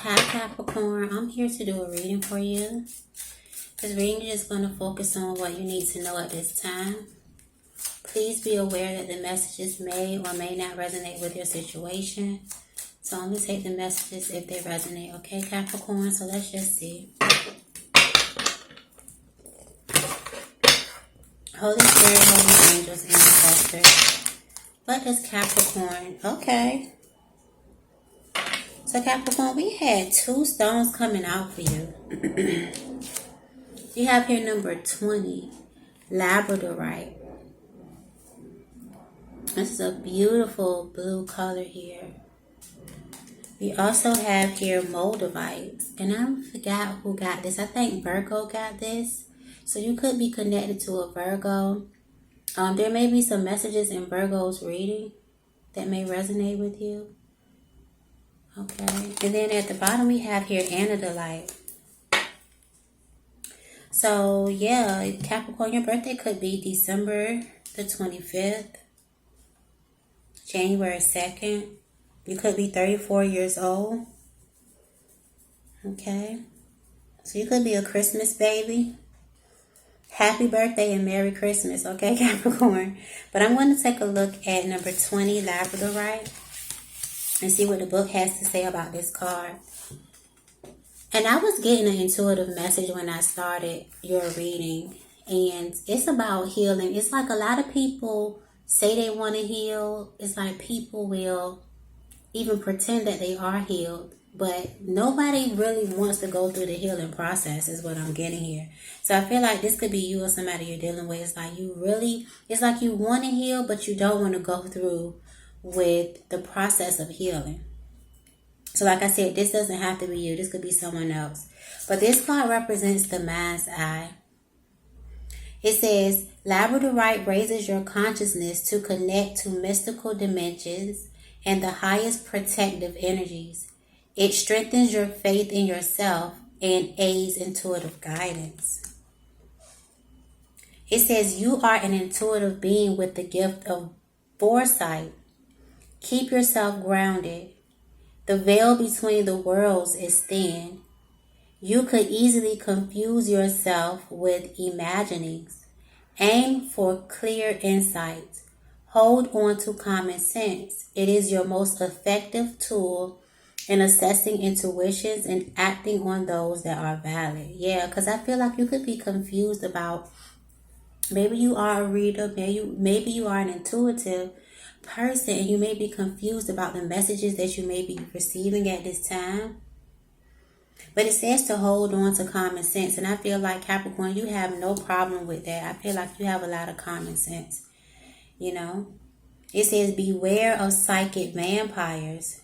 Hi Capricorn, I'm here to do a reading for you. This reading is just going to focus on what you need to know at this time. Please be aware that the messages may or may not resonate with your situation. So I'm going to take the messages if they resonate, okay Capricorn? So let's just see. Holy Spirit, Holy Angels, and Ancestors. What is Capricorn? Okay. So Capricorn, we had two stones coming out for you. You have here number 20, Labradorite. This is a beautiful blue color here. We also have here Moldavite. And I forgot who got this. I think Virgo got this. So you could be connected to a Virgo. There may be some messages in Virgo's reading that may resonate with you. Okay. And then at the bottom we have here Anodolite. So yeah, Capricorn, your birthday could be December the 25th, January 2nd. You could be 34 years old. Okay. So you could be a Christmas baby. Happy birthday and Merry Christmas, okay, Capricorn? But I'm going to take a look at number 20, Labradorite, and see what the book has to say about this card. And I was getting an intuitive message when I started your reading. And it's about healing. It's like a lot of people say they want to heal. It's like people will even pretend that they are healed. But nobody really wants to go through the healing process is what I'm getting here. So I feel like this could be you or somebody you're dealing with. It's like you want to heal, but you don't want to go through with the process of healing. So like I said, this doesn't have to be you. This could be someone else. But this card represents the mind's eye. It says, Labradorite raises your consciousness to connect to mystical dimensions and the highest protective energies. It strengthens your faith in yourself and aids intuitive guidance. It says you are an intuitive being with the gift of foresight. Keep yourself grounded. The veil between the worlds is thin. You could easily confuse yourself with imaginings. Aim for clear insight. Hold on to common sense. It is your most effective tool in assessing intuitions and acting on those that are valid. Yeah, because I feel like you could be confused about, maybe you are a reader, maybe you are an intuitive person, and you may be confused about the messages that you may be receiving at this time. But it says to hold on to common sense, and I feel like Capricorn, you have no problem with that. I feel like you have a lot of common sense, you know. It says beware of psychic vampires.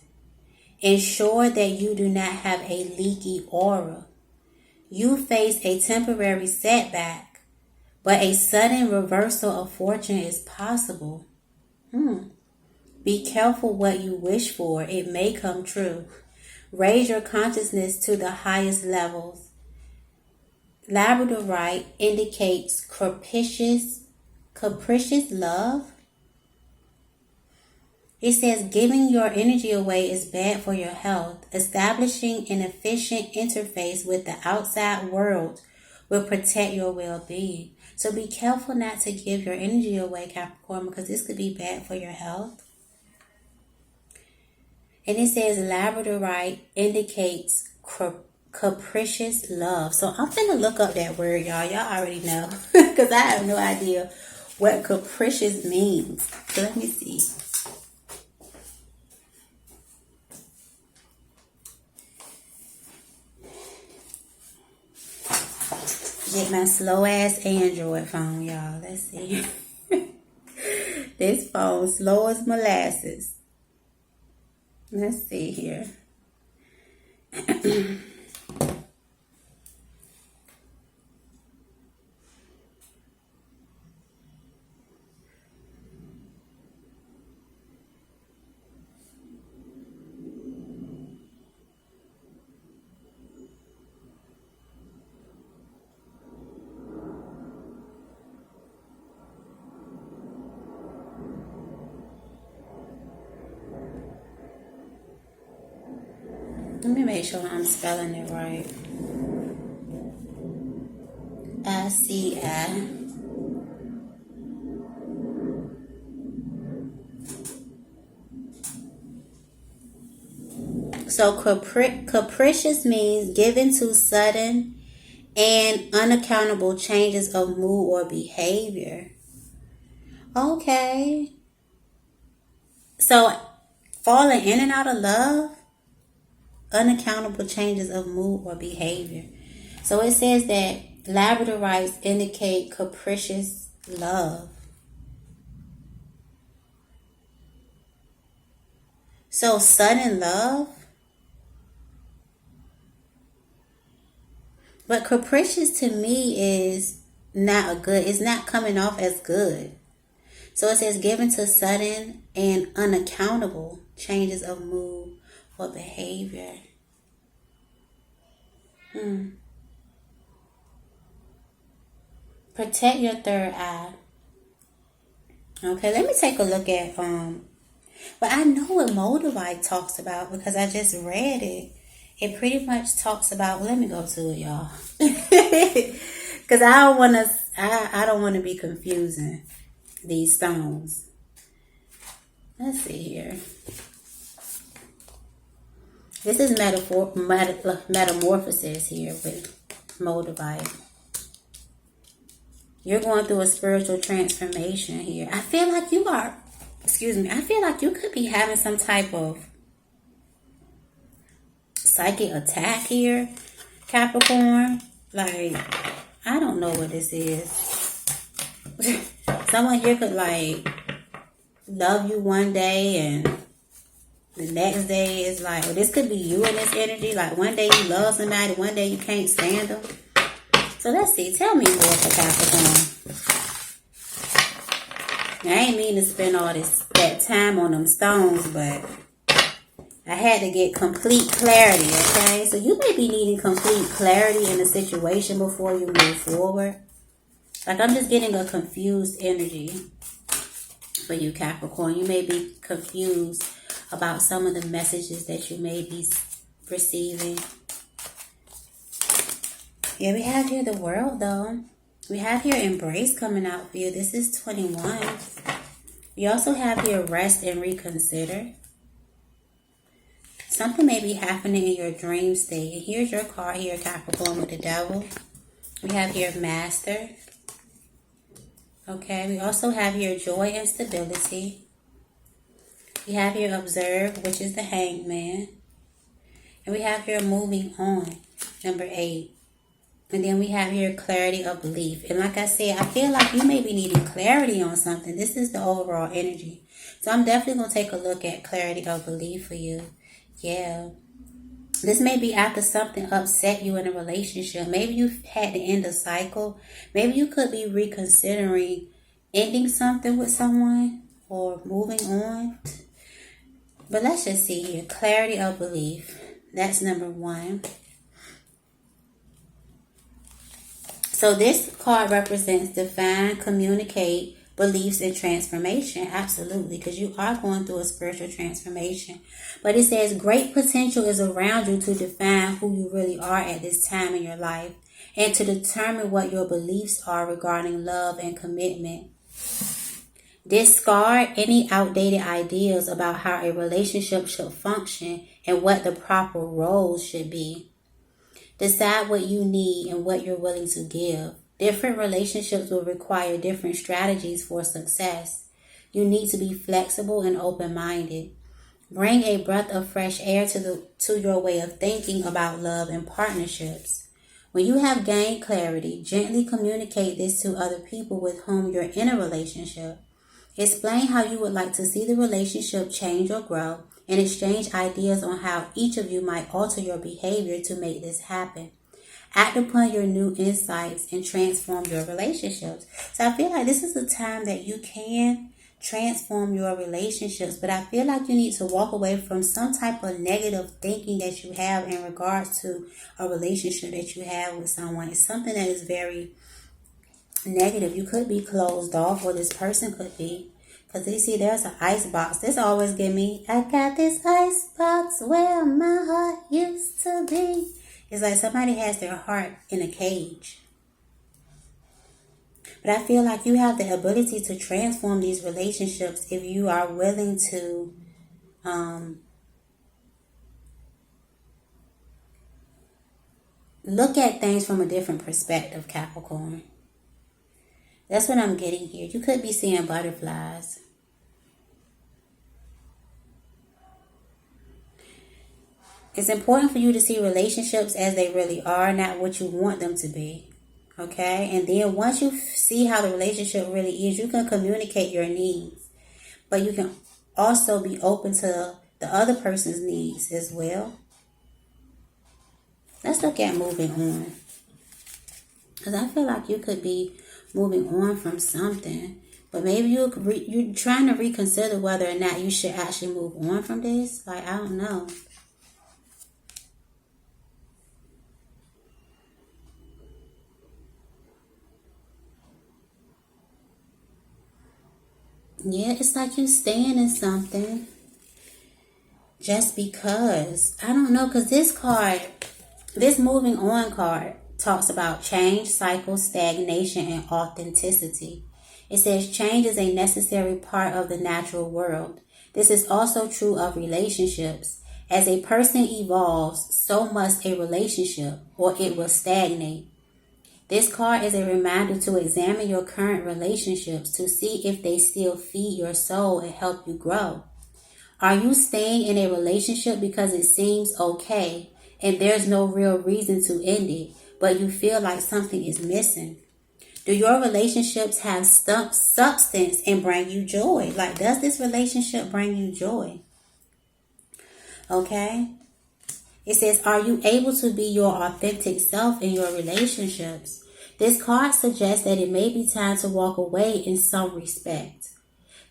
Ensure that you do not have a leaky aura. You face a temporary setback, but a sudden reversal of fortune is possible. Be careful what you wish for. It may come true. Raise your consciousness to the highest levels. Labradorite indicates capricious love. It says giving your energy away is bad for your health. Establishing an efficient interface with the outside world will protect your well-being. So be careful not to give your energy away, Capricorn, because this could be bad for your health. And it says Labradorite indicates capricious love. So I'm going to look up that word, y'all. Y'all already know because I have no idea what capricious means. So let me see. Get my slow ass Android phone, y'all. Let's see. This phone slow as molasses. Let's see here. Let me make sure I'm spelling it right. I-C-I. So capricious means given to sudden and unaccountable changes of mood or behavior. Okay. So falling in and out of love, unaccountable changes of mood or behavior. So it says that labradorites indicate capricious love. So sudden love. But capricious to me is not a good, it's not coming off as good. So it says given to sudden and unaccountable changes of mood or behavior. Protect your third eye. Okay, let me take a look at but I know what Moldavite talks about because I just read it. It pretty much talks about, well, let me go to it, y'all. Because I don't want to be confusing these stones. Let's see here. This is metamorphosis here with Moldavite. You're going through a spiritual transformation here. I feel like you could be having some type of psychic attack here, Capricorn. Like, I don't know what this is. Someone here could like love you one day and the next day is like, well, this could be you in this energy. Like one day you love somebody, one day you can't stand them. So let's see. Tell me more for Capricorn. I ain't mean to spend all that time on them stones, but I had to get complete clarity, okay? So you may be needing complete clarity in a situation before you move forward. Like I'm just getting a confused energy for you, Capricorn. You may be confused about some of the messages that you may be receiving. Yeah, we have here the World, though. We have here Embrace coming out for you. This is 21. We also have here Rest and Reconsider. Something may be happening in your dream state. And here's your card here, Capricorn, with the Devil. We have here Master. Okay, we also have here Joy and Stability. We have here Observe, which is the Hanged Man. And we have here Moving On, number 8. And then we have here Clarity of Belief. And like I said, I feel like you may be needing clarity on something. This is the overall energy. So I'm definitely going to take a look at Clarity of Belief for you. Yeah. This may be after something upset you in a relationship. Maybe you had to end a cycle. Maybe you could be reconsidering ending something with someone or moving on. But let's just see here. Clarity of Belief. That's number 1. So this card represents define, communicate, beliefs, and transformation. Absolutely, because you are going through a spiritual transformation. But it says great potential is around you to define who you really are at this time in your life and to determine what your beliefs are regarding love and commitment. Discard any outdated ideas about how a relationship should function and what the proper roles should be. Decide what you need and what you're willing to give. Different relationships will require different strategies for success. You need to be flexible and open-minded. Bring a breath of fresh air to your way of thinking about love and partnerships. When you have gained clarity, gently communicate this to other people with whom you're in a relationship. Explain how you would like to see the relationship change or grow, and exchange ideas on how each of you might alter your behavior to make this happen. Act upon your new insights and transform your relationships. So I feel like this is a time that you can transform your relationships, but I feel like you need to walk away from some type of negative thinking that you have in regards to a relationship that you have with someone. It's something that is very negative. You could be closed off, or this person could be. Because you see, there's an ice box. This always give me, I got this ice box where my heart used to be. It's like somebody has their heart in a cage. But I feel like you have the ability to transform these relationships if you are willing to look at things from a different perspective, Capricorn. That's what I'm getting here. You could be seeing butterflies. It's important for you to see relationships as they really are, not what you want them to be. Okay? And then once you see how the relationship really is, you can communicate your needs. But you can also be open to the other person's needs as well. Let's look at moving on. Because I feel like you could be moving on from something. But maybe you're trying to reconsider whether or not you should actually move on from this. Like, I don't know. Yeah, it's like you staying in something just because. I don't know, because this card, this moving on card, talks about change, cycle, stagnation, and authenticity. It says change is a necessary part of the natural world. This is also true of relationships. As a person evolves, so must a relationship, or it will stagnate. This card is a reminder to examine your current relationships to see if they still feed your soul and help you grow. Are you staying in a relationship because it seems okay and there's no real reason to end it, but you feel like something is missing? Do your relationships have substance and bring you joy? Like, does this relationship bring you joy? Okay? It says, are you able to be your authentic self in your relationships? This card suggests that it may be time to walk away in some respect.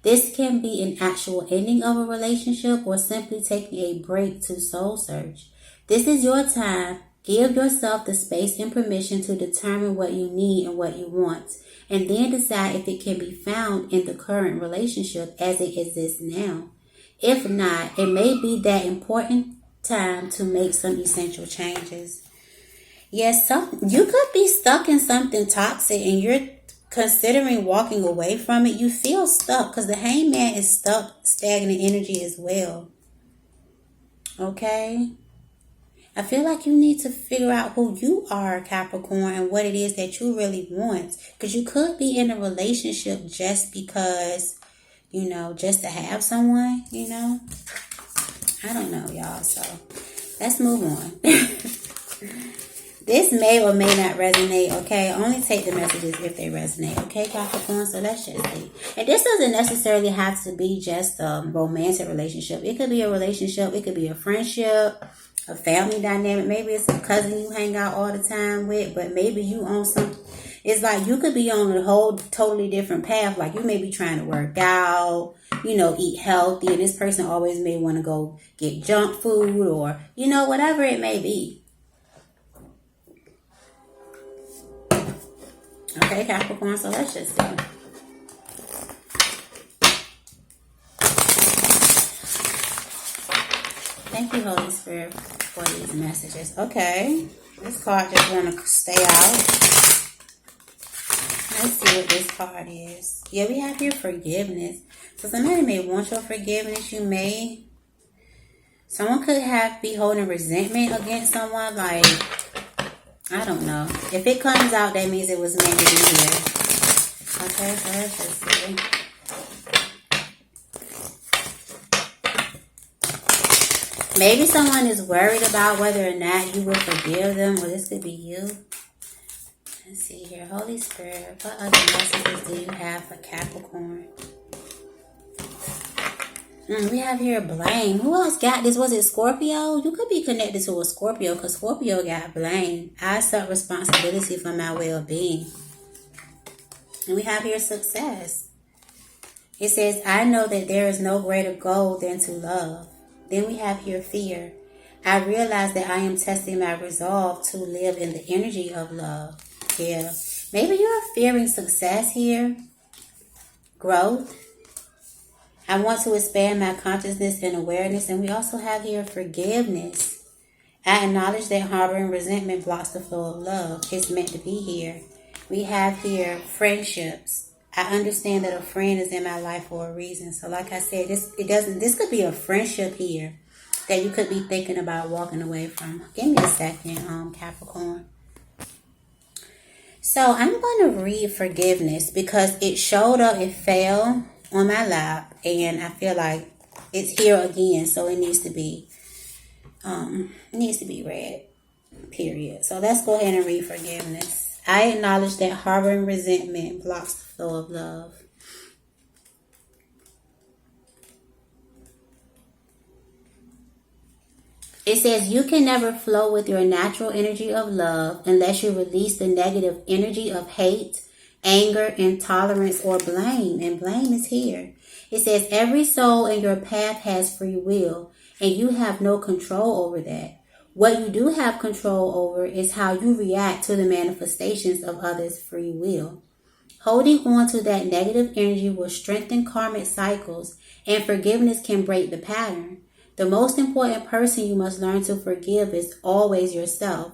This can be an actual ending of a relationship or simply taking a break to soul search. This is your time. Give yourself the space and permission to determine what you need and what you want, and then decide if it can be found in the current relationship as it exists now. If not, it may be that important time to make some essential changes. Yes, you could be stuck in something toxic and you're considering walking away from it. You feel stuck because the hangman is stuck, stagnant energy as well. Okay? I feel like you need to figure out who you are, Capricorn, and what it is that you really want. Because you could be in a relationship just because, just to have someone, I don't know, y'all. So let's move on. This may or may not resonate, okay? Only take the messages if they resonate, okay, Capricorn? So let's just see. And this doesn't necessarily have to be just a romantic relationship. It could be a relationship. It could be a friendship, a family dynamic. Maybe it's a cousin you hang out all the time with, but maybe you on some. It's like you could be on a whole totally different path. Like you may be trying to work out, eat healthy, and this person always may want to go get junk food or, whatever it may be. Okay, Capricorn, so let's just see. Thank you, Holy Spirit, for these messages. Okay, this card just want to stay out. Let's see what this card is. Yeah, we have here forgiveness. So somebody may want your forgiveness. Someone could be holding resentment against someone, like, I don't know. If it comes out, that means it was meant to be here. Okay, so let's just see. Maybe someone is worried about whether or not you will forgive them, or this could be you. Let's see here. Holy Spirit, what other messages do you have for Capricorn? We have here blame. Who else got this? Was it Scorpio? You could be connected to a Scorpio because Scorpio got blame. I accept responsibility for my well-being. And we have here success. It says, I know that there is no greater goal than to love. Then we have here fear. I realize that I am testing my resolve to live in the energy of love. Yeah. Maybe you're fearing success here. Growth. I want to expand my consciousness and awareness. And we also have here forgiveness. I acknowledge that harboring resentment blocks the flow of love. It's meant to be here. We have here friendships. I understand that a friend is in my life for a reason. So like I said, this could be a friendship here that you could be thinking about walking away from. Give me a second, Capricorn. So I'm going to read forgiveness because it showed up, it fell on my lap, and I feel like it's here again, so it needs to be read, period. So let's go ahead and read forgiveness. I acknowledge that harboring resentment blocks the flow of love. It says you can never flow with your natural energy of love unless you release the negative energy of hate, anger, intolerance, or blame. And blame is here. It says every soul in your path has free will, and you have no control over that. What you do have control over is how you react to the manifestations of others' free will. Holding on to that negative energy will strengthen karmic cycles, and forgiveness can break the pattern. The most important person you must learn to forgive is always yourself.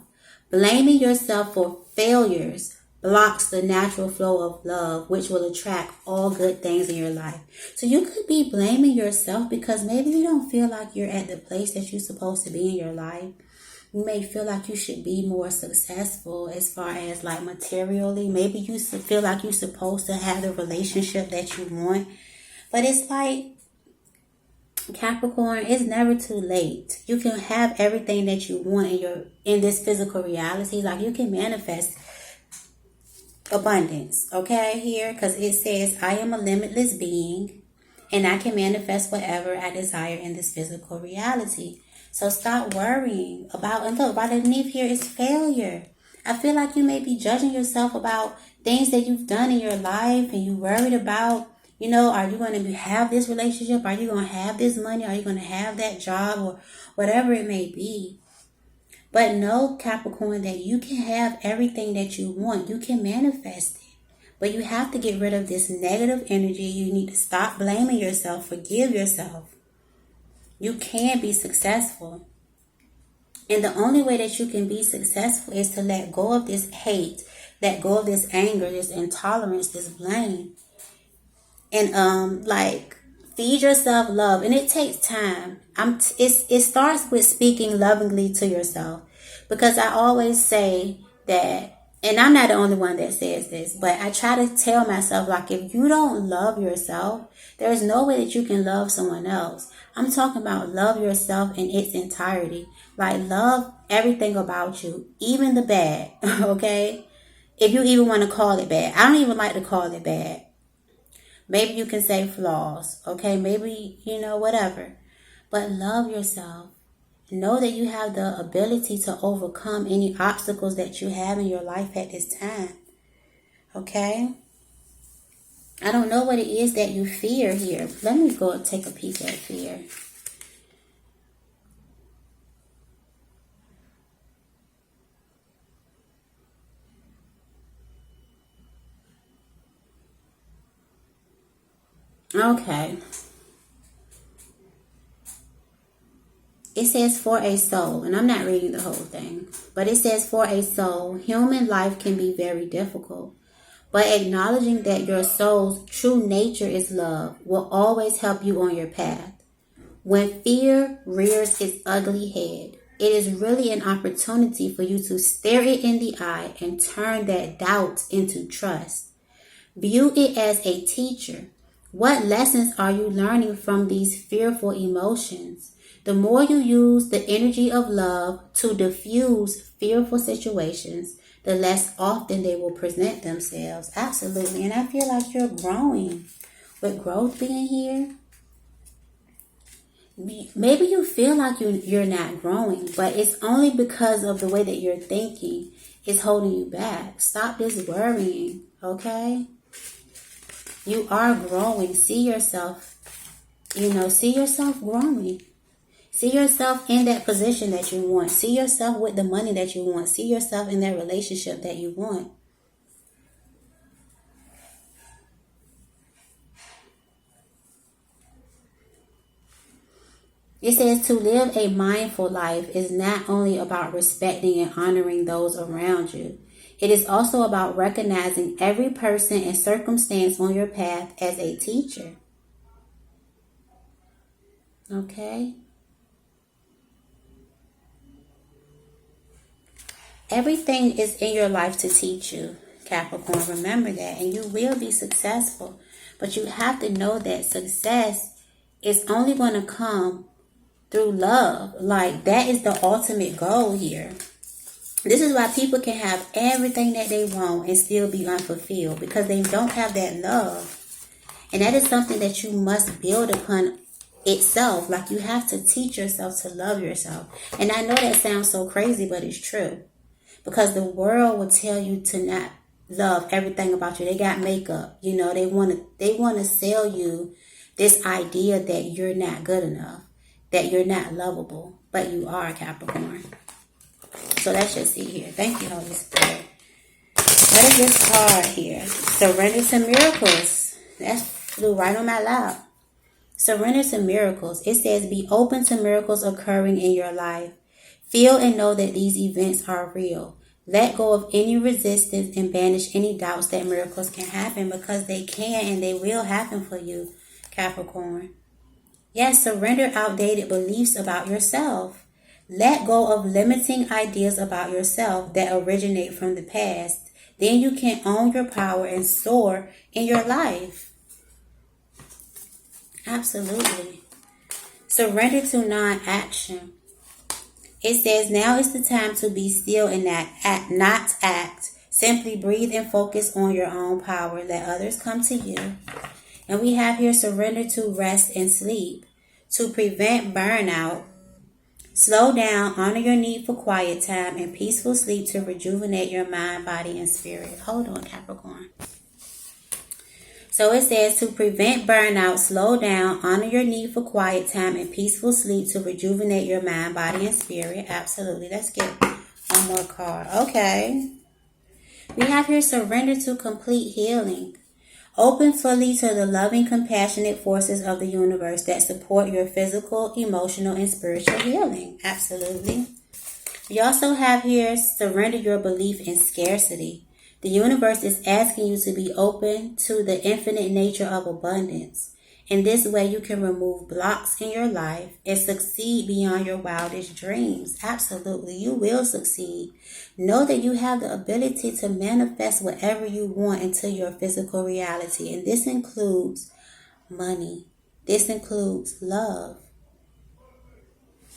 Blaming yourself for failures blocks the natural flow of love, which will attract all good things in your life. So you could be blaming yourself because maybe you don't feel like you're at the place that you're supposed to be in your life. You may feel like you should be more successful as far as like materially. Maybe you feel like you're supposed to have the relationship that you want. But it's like, Capricorn, it's never too late. You can have everything that you want in this physical reality. Like you can manifest abundance, okay, here, because it says I am a limitless being and I can manifest whatever I desire in this physical reality. So stop worrying about, and look, right underneath here is failure. I feel like you may be judging yourself about things that you've done in your life, and you worried about, are you going to have this relationship? Are you going to have this money? Are you going to have that job, or whatever it may be? But know, Capricorn, that you can have everything that you want. You can manifest it. But you have to get rid of this negative energy. You need to stop blaming yourself. Forgive yourself. You can be successful. And the only way that you can be successful is to let go of this hate, let go of this anger, this intolerance, this blame. And feed yourself love. And it takes time. It starts with speaking lovingly to yourself. Because I always say that, and I'm not the only one that says this, but I try to tell myself, like, if you don't love yourself, there's no way that you can love someone else. I'm talking about love yourself in its entirety. Like, love everything about you, even the bad, okay? If you even want to call it bad. I don't even like to call it bad. Maybe you can say flaws, okay? Maybe, whatever. But love yourself. Know that you have the ability to overcome any obstacles that you have in your life at this time, okay? I don't know what it is that you fear here. Let me go and take a peek at fear. Okay. It says for a soul, and I'm not reading the whole thing, but it says for a soul, human life can be very difficult. But acknowledging that your soul's true nature is love will always help you on your path. When fear rears its ugly head, it is really an opportunity for you to stare it in the eye and turn that doubt into trust. View it as a teacher. What lessons are you learning from these fearful emotions? The more you use the energy of love to diffuse fearful situations, the less often they will present themselves. Absolutely. And I feel like you're growing. With growth being here, maybe you feel like you're not growing, but it's only because of the way that you're thinking is holding you back. Stop this worrying, okay? You are growing. See yourself, see yourself growing. See yourself in that position that you want. See yourself with the money that you want. See yourself in that relationship that you want. It says to live a mindful life is not only about respecting and honoring those around you. It is also about recognizing every person and circumstance on your path as a teacher. Okay? Everything is in your life to teach you, Capricorn. Remember that. And you will be successful. But you have to know that success is only going to come through love. Like, that is the ultimate goal here. This is why people can have everything that they want and still be unfulfilled, because they don't have that love. And that is something that you must build upon itself. Like, you have to teach yourself to love yourself. And I know that sounds so crazy, but it's true. Because the world will tell you to not love everything about you. They got makeup. You know, they want to sell you this idea that you're not good enough, that you're not lovable, but you are, Capricorn. So let's just see here. Thank you, Holy Spirit. What is this card here? Surrender to miracles. That flew right on my lap. Surrender to miracles. It says be open to miracles occurring in your life. Feel and know that these events are real. Let go of any resistance and banish any doubts that miracles can happen, because they can and they will happen for you, Capricorn. Yes, surrender outdated beliefs about yourself. Let go of limiting ideas about yourself that originate from the past. Then you can own your power and soar in your life. Absolutely. Surrender to non-action. It says now is the time to be still and not act. Simply breathe and focus on your own power. Let others come to you. And we have here surrender to rest and sleep. To prevent burnout, slow down, honor your need for quiet time and peaceful sleep to rejuvenate your mind, body, and spirit. Hold on, Capricorn. So it says to prevent burnout, slow down, honor your need for quiet time and peaceful sleep to rejuvenate your mind, body, and spirit. Absolutely. Let's get one more card. Okay. We have here surrender to complete healing. Open fully to the loving, compassionate forces of the universe that support your physical, emotional, and spiritual healing. Absolutely. We also have here surrender your belief in scarcity. The universe is asking you to be open to the infinite nature of abundance. In this way, you can remove blocks in your life and succeed beyond your wildest dreams. Absolutely, you will succeed. Know that you have the ability to manifest whatever you want into your physical reality. And this includes money. This includes love.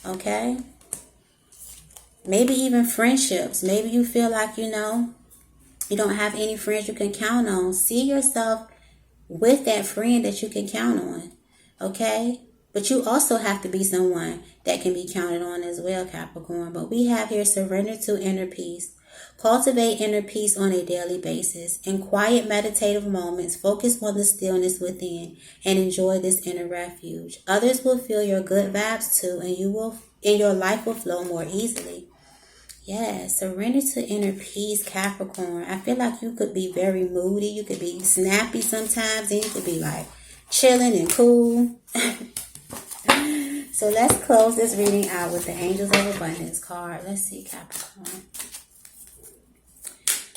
Okay? Maybe even friendships. Maybe you feel like, you don't have any friends you can count on. See yourself with that friend that you can count on. Okay? But you also have to be someone that can be counted on as well, Capricorn. But we have here surrender to inner peace. Cultivate inner peace on a daily basis. In quiet meditative moments, focus on the stillness within and enjoy this inner refuge. Others will feel your good vibes too, and your life will flow more easily. Yeah, surrender to inner peace, Capricorn. I feel like you could be very moody. You could be snappy sometimes, and you could be like chilling and cool. So let's close this reading out with the Angels of Abundance card. Let's see, Capricorn.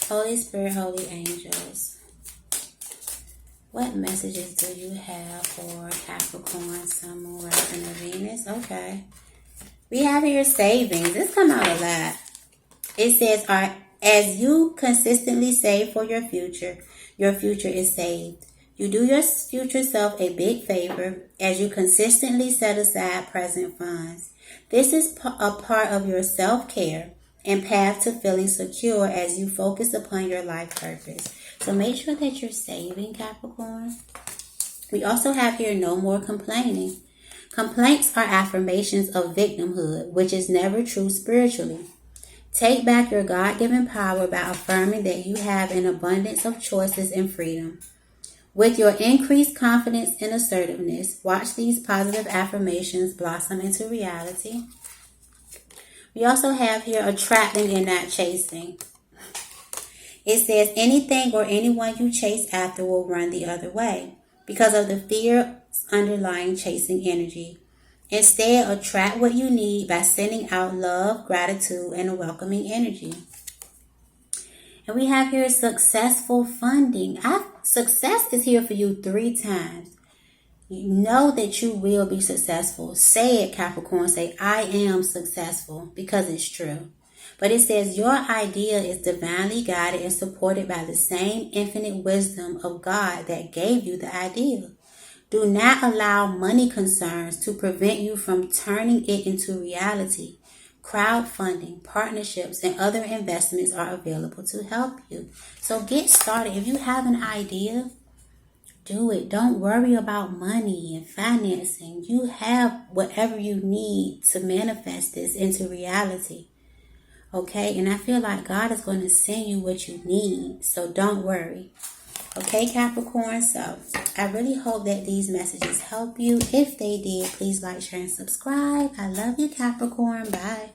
Holy Spirit, Holy Angels, what messages do you have for Capricorn, Sun, Moon, Rising, and Venus? Okay. We have here savings. This come out a lot. It says, as you consistently save for your future is saved. You do your future self a big favor as you consistently set aside present funds. This is a part of your self-care and path to feeling secure as you focus upon your life purpose. So make sure that you're saving, Capricorn. We also have here no more complaining. Complaints are affirmations of victimhood, which is never true spiritually. Take back your God-given power by affirming that you have an abundance of choices and freedom. With your increased confidence and assertiveness, watch these positive affirmations blossom into reality. We also have here attracting and not chasing. It says anything or anyone you chase after will run the other way because of the fear underlying chasing energy. Instead, attract what you need by sending out love, gratitude, and a welcoming energy. And we have here successful funding. Success is here for you 3 times. You know that you will be successful. Say it, Capricorn. Say, I am successful, because it's true. But it says your idea is divinely guided and supported by the same infinite wisdom of God that gave you the idea. Do not allow money concerns to prevent you from turning it into reality. Crowdfunding, partnerships, and other investments are available to help you. So get started. If you have an idea, do it. Don't worry about money and financing. You have whatever you need to manifest this into reality. Okay? And I feel like God is going to send you what you need. So don't worry. Okay, Capricorn? So I really hope that these messages help you. If they did, please like, share, and subscribe. I love you, Capricorn. Bye.